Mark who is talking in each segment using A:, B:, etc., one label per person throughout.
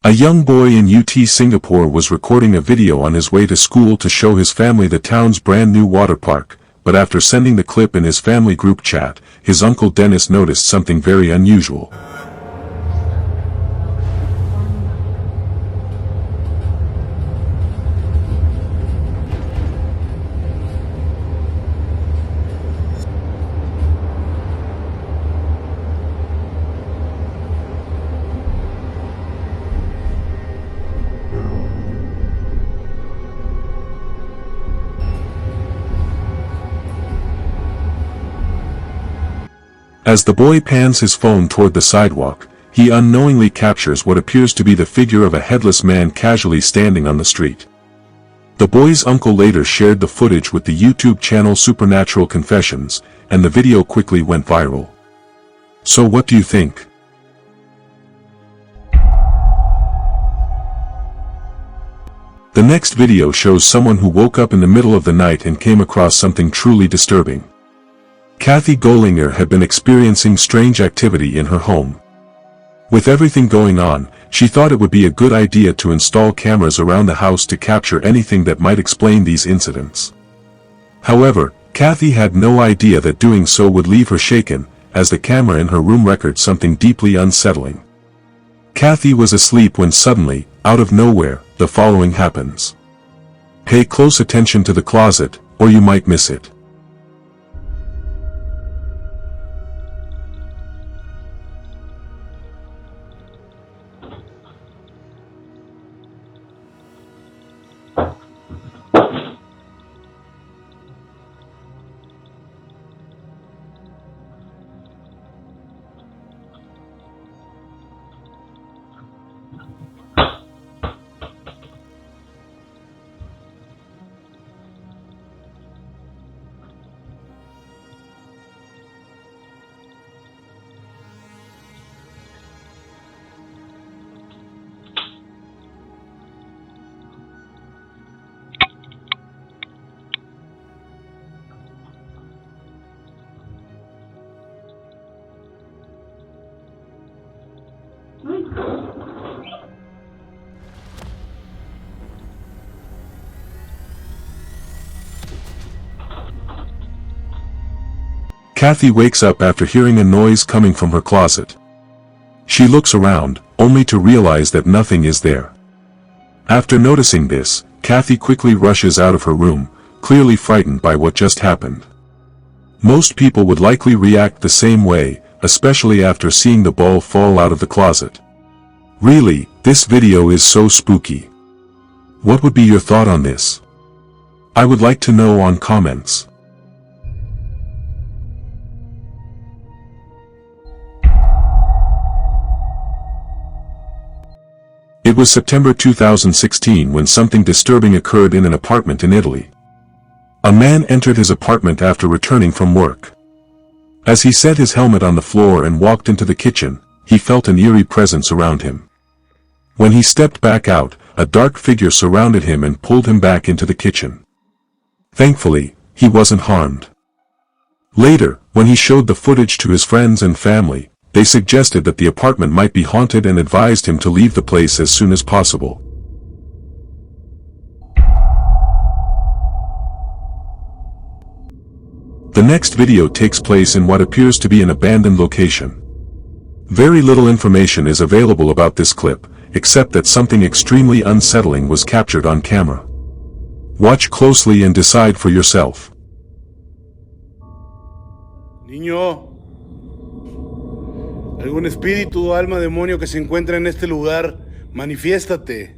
A: A young boy in UT Singapore was recording a video on his way to school to show his family the town's brand new water park, but after sending the clip in his family group chat, his uncle Dennis noticed something very unusual. As the boy pans his phone toward the sidewalk, he unknowingly captures what appears to be the figure of a headless man casually standing on the street. The boy's uncle later shared the footage with the YouTube channel Supernatural Confessions, and the video quickly went viral. So what do you think? The next video shows someone who woke up in the middle of the night and came across something truly disturbing. Kathy Gollinger had been experiencing strange activity in her home. With everything going on, she thought it would be a good idea to install cameras around the house to capture anything that might explain these incidents. However, Kathy had no idea that doing so would leave her shaken, as the camera in her room recorded something deeply unsettling. Kathy was asleep when suddenly, out of nowhere, the following happens. Pay close attention to the closet, or you might miss it. Kathy wakes up after hearing a noise coming from her closet. She looks around, only to realize that nothing is there. After noticing this, Kathy quickly rushes out of her room, clearly frightened by what just happened. Most people would likely react the same way, especially after seeing the ball fall out of the closet. Really, this video is so spooky. What would be your thought on this? I would like to know on comments. It was September 2016 when something disturbing occurred in an apartment in Italy. A man entered his apartment after returning from work. As he set his helmet on the floor and walked into the kitchen, he felt an eerie presence around him. When he stepped back out, a dark figure surrounded him and pulled him back into the kitchen. Thankfully, he wasn't harmed. Later, when he showed the footage to his friends and family, they suggested that the apartment might be haunted and advised him to leave the place as soon as possible. The next video takes place in what appears to be an abandoned location. Very little information is available about this clip, except that something extremely unsettling was captured on camera. Watch closely and decide for yourself.
B: Niño, algún espíritu o alma demonio que se encuentra en este lugar, manifiéstate.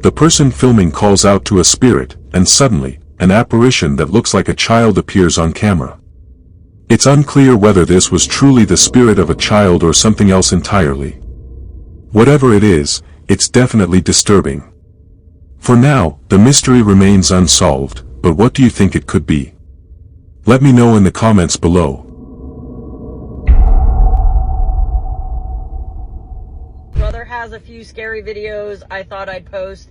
A: The person filming calls out to a spirit, and suddenly, an apparition that looks like a child appears on camera. It's unclear whether this was truly the spirit of a child or something else entirely. Whatever it is, it's definitely disturbing. For now, the mystery remains unsolved, but what do you think it could be? Let me know in the comments below.
C: Brother has a few scary videos I thought I'd post.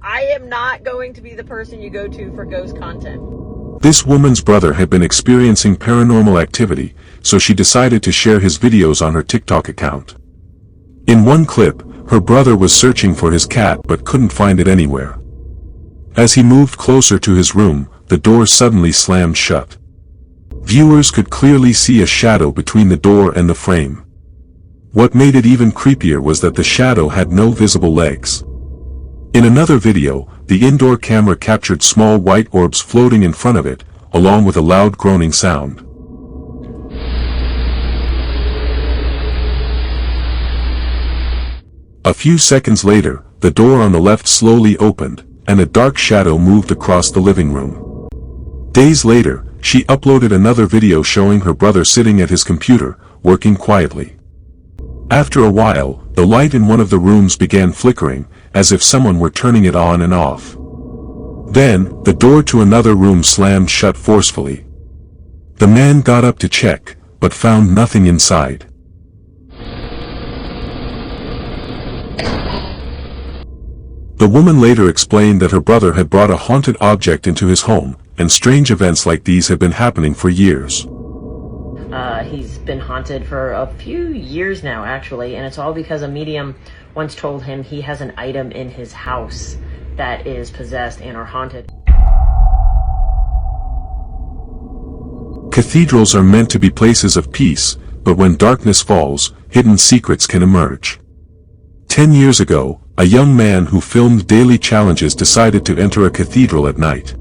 C: I am not going to be the person you go to for ghost content.
A: This woman's brother had been experiencing paranormal activity, so she decided to share his videos on her TikTok account. In one clip, her brother was searching for his cat but couldn't find it anywhere. As he moved closer to his room, the door suddenly slammed shut. Viewers could clearly see a shadow between the door and the frame. What made it even creepier was that the shadow had no visible legs. In another video, the indoor camera captured small white orbs floating in front of it, along with a loud groaning sound. A few seconds later, the door on the left slowly opened, and a dark shadow moved across the living room. Days later, she uploaded another video showing her brother sitting at his computer, working quietly. After a while, the light in one of the rooms began flickering, as if someone were turning it on and off. Then, the door to another room slammed shut forcefully. The man got up to check, but found nothing inside. The woman later explained that her brother had brought a haunted object into his home, and strange events like these have been happening for years.
C: He's been haunted for a few years now, actually, and it's all because a medium once told him he has an item in his house that is possessed and are haunted.
A: Cathedrals are meant to be places of peace, but when darkness falls, hidden secrets can emerge. 10 years ago, a young man who filmed daily challenges decided to enter a cathedral at night.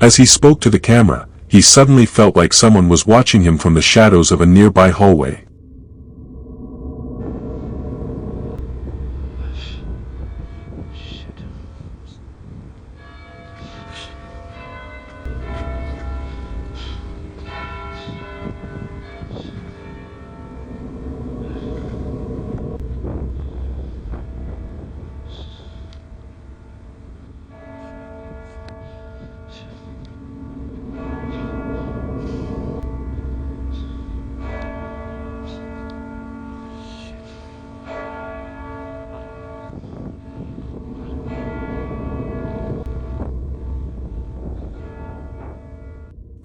A: As he spoke to the camera, he suddenly felt like someone was watching him from the shadows of a nearby hallway.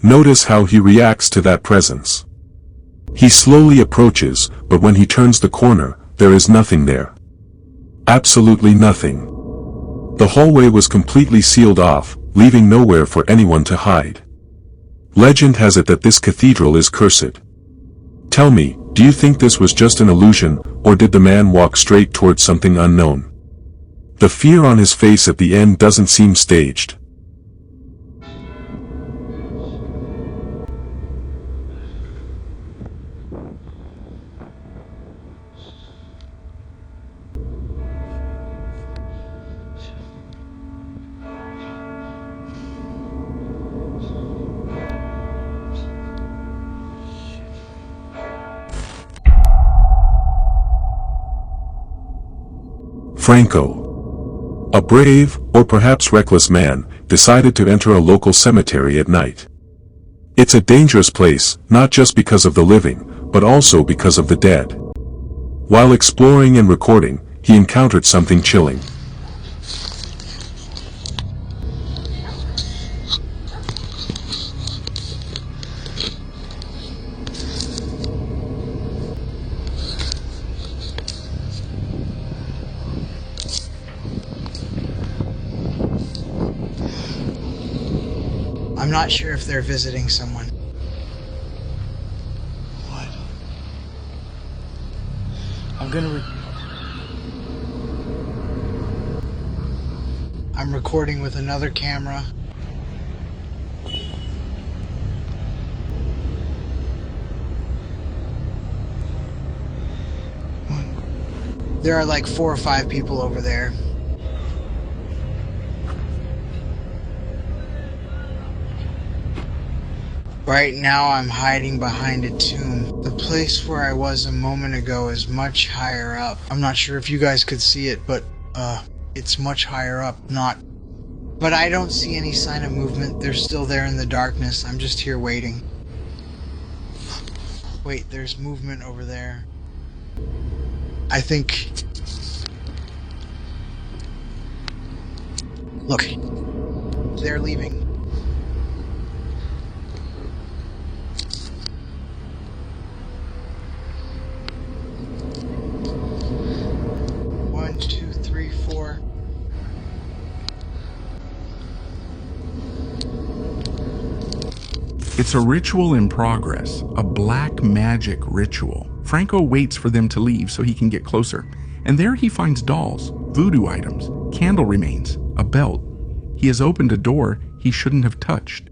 A: Notice how he reacts to that presence. He slowly approaches, but when he turns the corner, there is nothing there. Absolutely nothing. The hallway was completely sealed off, leaving nowhere for anyone to hide. Legend has it that this cathedral is cursed. Tell me, do you think this was just an illusion, or did the man walk straight towards something unknown? The fear on his face at the end doesn't seem staged. Franco, a brave, or perhaps reckless man, decided to enter a local cemetery at night. It's a dangerous place, not just because of the living, but also because of the dead. While exploring and recording, he encountered something chilling.
D: I'm not sure if they're visiting someone.
E: What?
D: I'm recording with another camera. There are like 4 or 5 people over there. Right now I'm hiding behind a tomb. The place where I was a moment ago is much higher up. I'm not sure if you guys could see it, but it's much higher up. But I don't see any sign of movement. They're still there in the darkness. I'm just here waiting. Wait, there's movement over there. I think Look, they're leaving. One, two, three, four.
E: It's a ritual in progress, a black magic ritual. Franco waits for them to leave so he can get closer, and there he finds dolls, voodoo items, candle remains, a belt. He has opened a door he shouldn't have touched.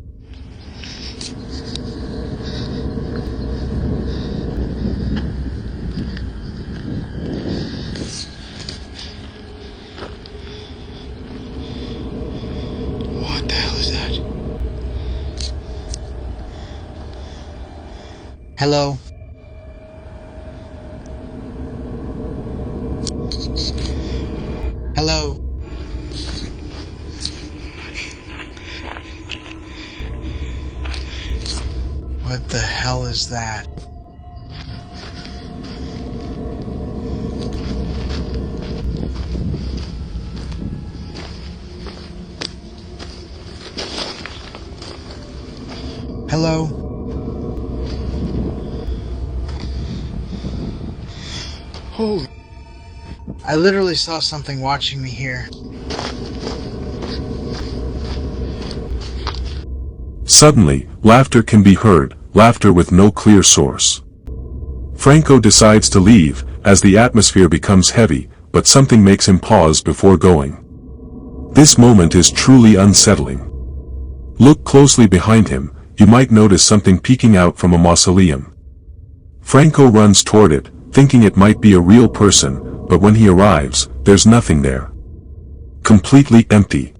D: What the hell is that? Hello? Hello? What the hell is that? Hello? Holy... I literally saw something watching me here.
A: Suddenly, laughter can be heard, laughter with no clear source. Franco decides to leave, as the atmosphere becomes heavy, but something makes him pause before going. This moment is truly unsettling. Look closely behind him, you might notice something peeking out from a mausoleum. Franco runs toward it, thinking it might be a real person, but when he arrives, there's nothing there. Completely empty.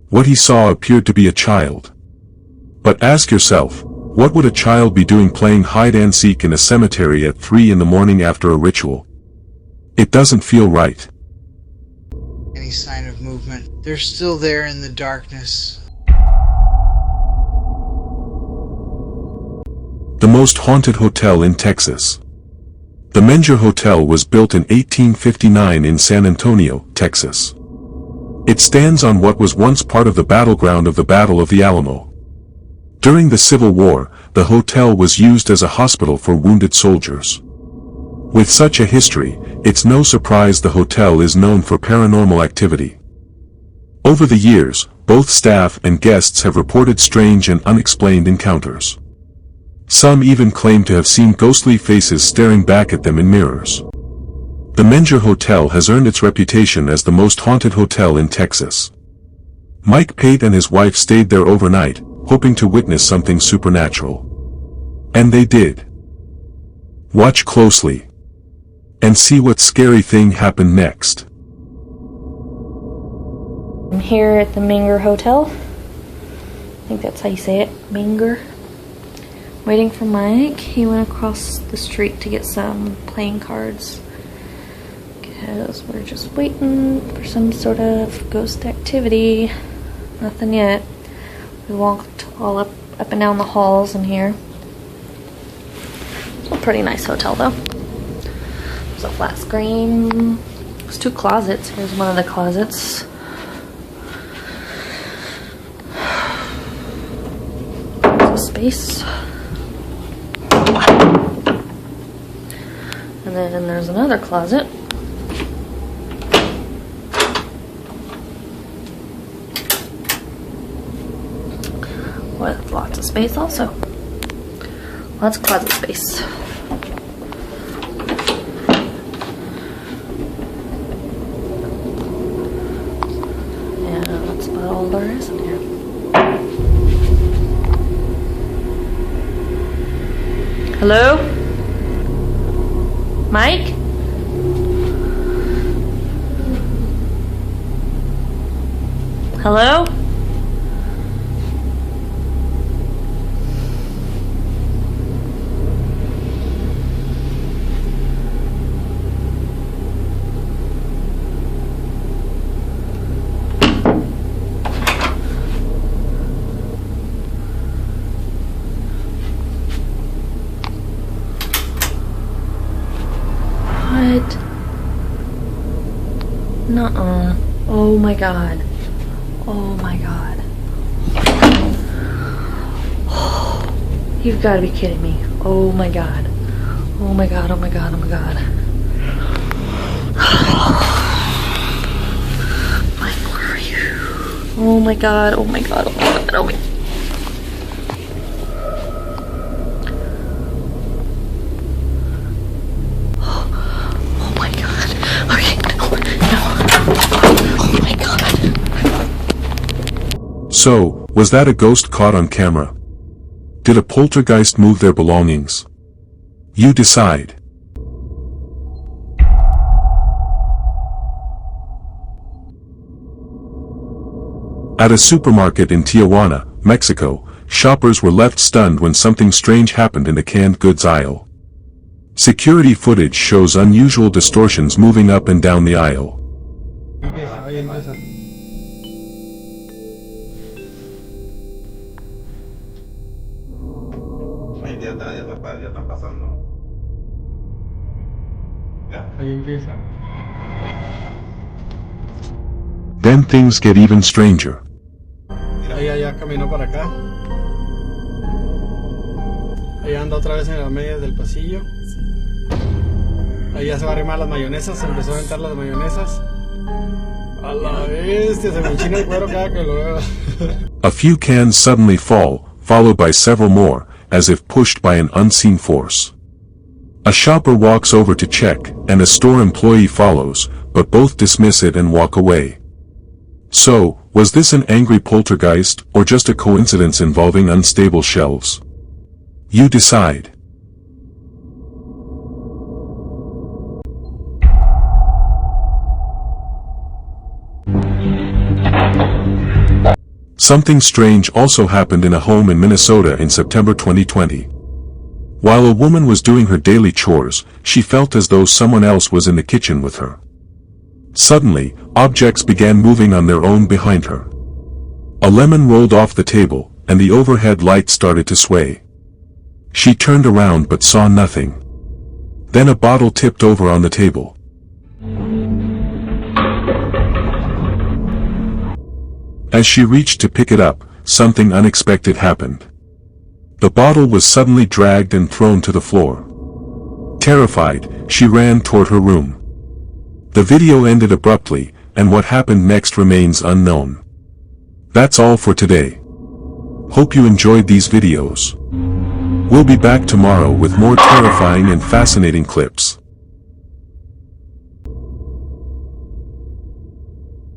A: What he saw appeared to be a child. But ask yourself, what would a child be doing playing hide-and-seek in a cemetery at 3 in the morning after a ritual? It doesn't feel right.
D: Any sign of movement. They're still there in the darkness.
A: The most haunted hotel in Texas. The Menger Hotel was built in 1859 in San Antonio, Texas. It stands on what was once part of the battleground of the Battle of the Alamo. During the Civil War, the hotel was used as a hospital for wounded soldiers. With such a history, it's no surprise the hotel is known for paranormal activity. Over the years, both staff and guests have reported strange and unexplained encounters. Some even claim to have seen ghostly faces staring back at them in mirrors. The Menger Hotel has earned its reputation as the most haunted hotel in Texas. Mike Pate and his wife stayed there overnight, hoping to witness something supernatural. And they did. Watch closely and see what scary thing happened next.
F: I'm here at the Menger Hotel. I think that's how you say it, Menger. Waiting for Mike. He went across the street to get some playing cards because we're just waiting for some sort of ghost activity. Nothing yet. We walked all up and down the halls in here. It's a pretty nice hotel though. There's a flat screen. There's 2 closets. Here's one of the closets. There's a space. And then there's another closet. With lots of space also. Lots of closet space. And that's about all there is in here. Hello? Mike? Hello? What? Nuh-uh. Oh my god. Oh my god. You've got to be kidding me. Oh my god. Oh my god, oh my god, oh my god. Mike, where are you? Oh my god, oh my god, oh my god, oh my god. Oh my god. Okay, no. Oh my god.
A: So, was that a ghost caught on camera? Did a poltergeist move their belongings? You decide. At a supermarket in Tijuana, Mexico, shoppers were left stunned when something strange happened in the canned goods aisle. Security footage shows unusual distortions moving up and down the aisle. Then things get even stranger.
G: Ya caminó para acá. Ahí anda otra vez en las medias del pasillo. Ahí ya se va a arrimar las mayonesas, se empezó a aventar las mayonesas. A la bestia, se me enchina el cuero cada que lo veo.
A: A few cans suddenly fall, followed by several more, as if pushed by an unseen force. A shopper walks over to check, and a store employee follows, but both dismiss it and walk away. So, was this an angry poltergeist, or just a coincidence involving unstable shelves? You decide. Something strange also happened in a home in Minnesota in September 2020. While a woman was doing her daily chores, she felt as though someone else was in the kitchen with her. Suddenly, objects began moving on their own behind her. A lemon rolled off the table, and the overhead light started to sway. She turned around but saw nothing. Then a bottle tipped over on the table. As she reached to pick it up, something unexpected happened. The bottle was suddenly dragged and thrown to the floor. Terrified, she ran toward her room. The video ended abruptly, and what happened next remains unknown. That's all for today. Hope you enjoyed these videos. We'll be back tomorrow with more terrifying and fascinating clips.